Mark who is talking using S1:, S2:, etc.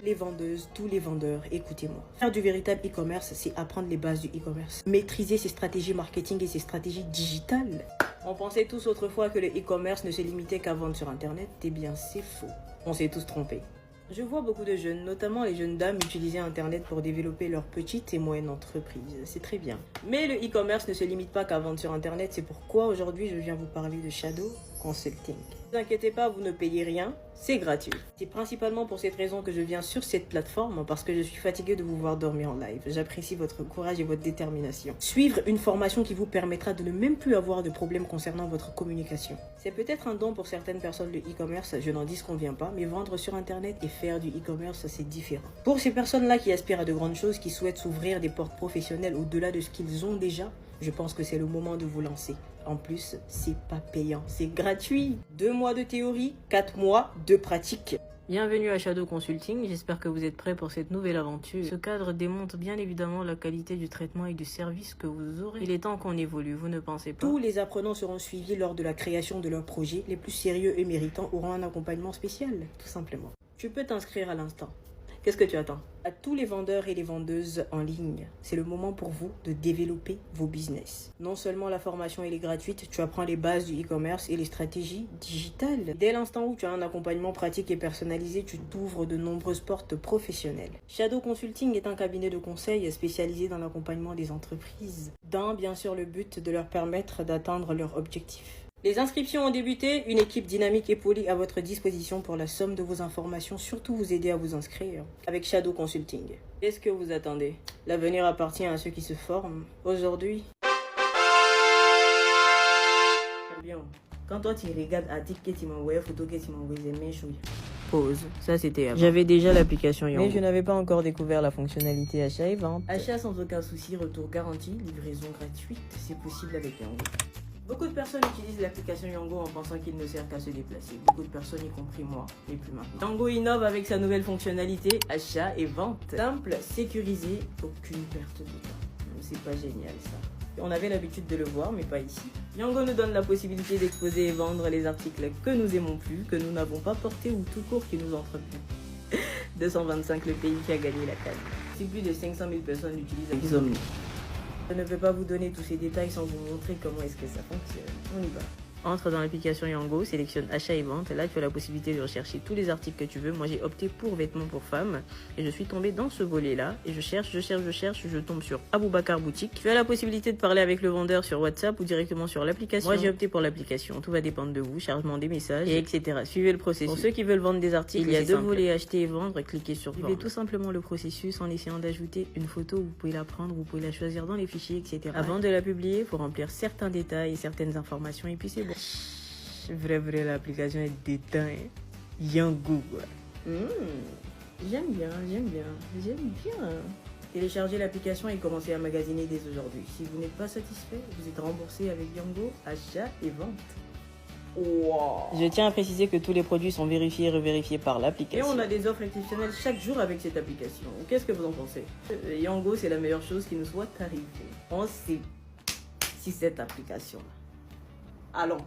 S1: Les vendeuses, tous les vendeurs, écoutez-moi. Faire du véritable e-commerce, c'est apprendre les bases du e-commerce. Maîtriser ses stratégies marketing et ses stratégies digitales. On pensait tous autrefois que le e-commerce ne se limitait qu'à vendre sur Internet. Eh bien, c'est faux. On s'est tous trompés. Je vois beaucoup de jeunes, notamment les jeunes dames, utiliser Internet pour développer leurs petites et moyennes entreprises. C'est très bien. Mais le e-commerce ne se limite pas qu'à vendre sur Internet. C'est pourquoi aujourd'hui, je viens vous parler de Shadow Consulting. Ne vous inquiétez pas, vous ne payez rien. C'est gratuit. C'est principalement pour cette raison que je viens sur cette plateforme, parce que je suis fatiguée de vous voir dormir en live. J'apprécie votre courage et votre détermination. Suivre une formation qui vous permettra de ne même plus avoir de problèmes concernant votre communication. C'est peut-être un don pour certaines personnes le e-commerce, je n'en disconviens pas, mais vendre sur Internet et faire du e-commerce, c'est différent. Pour ces personnes-là qui aspirent à de grandes choses, qui souhaitent s'ouvrir des portes professionnelles au-delà de ce qu'ils ont déjà, je pense que c'est le moment de vous lancer. En plus, c'est pas payant, c'est gratuit. 2 mois de théorie, 4 mois de pratique. Bienvenue à Shadow Consulting, j'espère que vous êtes prêts pour cette nouvelle aventure. Ce cadre démontre bien évidemment la qualité du traitement et du service que vous aurez. Il est temps qu'on évolue, vous ne pensez pas? Tous les apprenants seront suivis lors de la création de leurs projets. Les plus sérieux et méritants auront un accompagnement spécial, tout simplement. Tu peux t'inscrire à l'instant. Qu'est-ce que tu attends? À tous les vendeurs et les vendeuses en ligne, c'est le moment pour vous de développer vos business. Non seulement la formation elle est gratuite, tu apprends les bases du e-commerce et les stratégies digitales. Dès l'instant où tu as un accompagnement pratique et personnalisé, tu t'ouvres de nombreuses portes professionnelles. Shadow Consulting est un cabinet de conseil spécialisé dans l'accompagnement des entreprises, dans bien sûr le but de leur permettre d'atteindre leurs objectifs. Les inscriptions ont débuté, une équipe dynamique et polie à votre disposition pour la somme de vos informations, surtout vous aider à vous inscrire avec Shadow Consulting. Qu'est-ce que vous attendez? L'avenir appartient à ceux qui se forment. Aujourd'hui, quand toi tu regardes article que tu m'as envoyé, photo que tu m'as envoyé, mais je pause. Ça c'était avant. J'avais déjà l'application Yango, mais je n'avais pas encore découvert la fonctionnalité achat et vente. Achat sans aucun souci, retour garanti, livraison gratuite, c'est possible avec Yango. Beaucoup de personnes utilisent l'application Yango en pensant qu'il ne sert qu'à se déplacer. Beaucoup de personnes, y compris moi, et plus maintenant. Yango innove avec sa nouvelle fonctionnalité achat et vente. Simple, sécurisé, aucune perte de temps. C'est pas génial ça. On avait l'habitude de le voir, mais pas ici. Yango nous donne la possibilité d'exposer et vendre les articles que nous aimons plus, que nous n'avons pas portés ou tout court qui nous entrent plus. 225, le pays qui a gagné la canne. Si plus de 500 000 personnes utilisent Xomni. Je ne peux pas vous donner tous ces détails sans vous montrer comment est-ce que ça fonctionne. On y va. Entre dans l'application Yango, sélectionne achat et vente. Là, tu as la possibilité de rechercher tous les articles que tu veux. Moi, j'ai opté pour vêtements pour femmes. Et je suis tombée dans ce volet-là. Et je cherche. Je tombe sur Aboubakar Boutique. Tu as la possibilité de parler avec le vendeur sur WhatsApp ou directement sur l'application. Moi, j'ai opté pour l'application. Tout va dépendre de vous. Chargement des messages, et etc. Suivez le processus. Pour ceux qui veulent vendre des articles, il y a 2 volets, acheter et vendre. Cliquez sur vendre. Suivez tout simplement le processus en essayant d'ajouter une photo. Vous pouvez la prendre, vous pouvez la choisir dans les fichiers, etc. Avant de la publier, il faut remplir certains détails et certaines informations. Et puis c'est bon. Vrai, l'application est déteinte. Yango. J'aime bien. Téléchargez l'application et commencez à magasiner dès aujourd'hui. Si vous n'êtes pas satisfait, vous êtes remboursé avec Yango, achat et vente. Wow. Je tiens à préciser que tous les produits sont vérifiés et revérifiés par l'application. Et on a des offres exceptionnelles chaque jour avec cette application. Qu'est-ce que vous en pensez? Yango, c'est la meilleure chose qui nous soit arrivée. On sait si cette application-là. Allons.